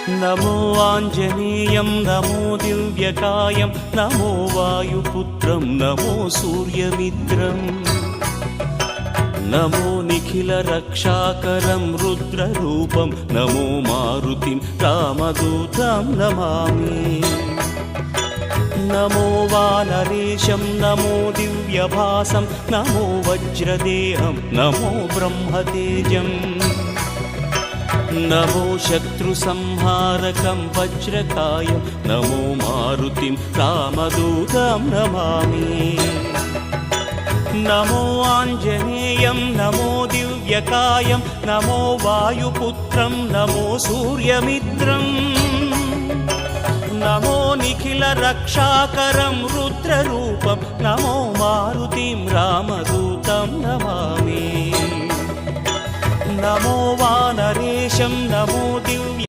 नमो आञ्जनेयं नमो दिव्यकायं नमो वायुपुत्रं नमो सूर्यमित्रम् नमो निखिलरक्षाकरं रुद्ररूपं नमो मारुतिं रामदूतं Namami नमो वानरेशं नमो दिव्यभासं नमो वज्रदेहं नमो ब्रह्मतेजम् नमो शत्रुसंहारकं वज्रकायं नमो मारुतिं रामदूतं Namami नमो आञ्जनेयं नमो दिव्यकायं नमो वायुपुत्रं नमो सूर्यमित्रम् नमो निखिलरक्षाकरं रुद्ररूपं नमो मारुतिं रामदूतं Namami नमो वानरेशं नमो दिव्य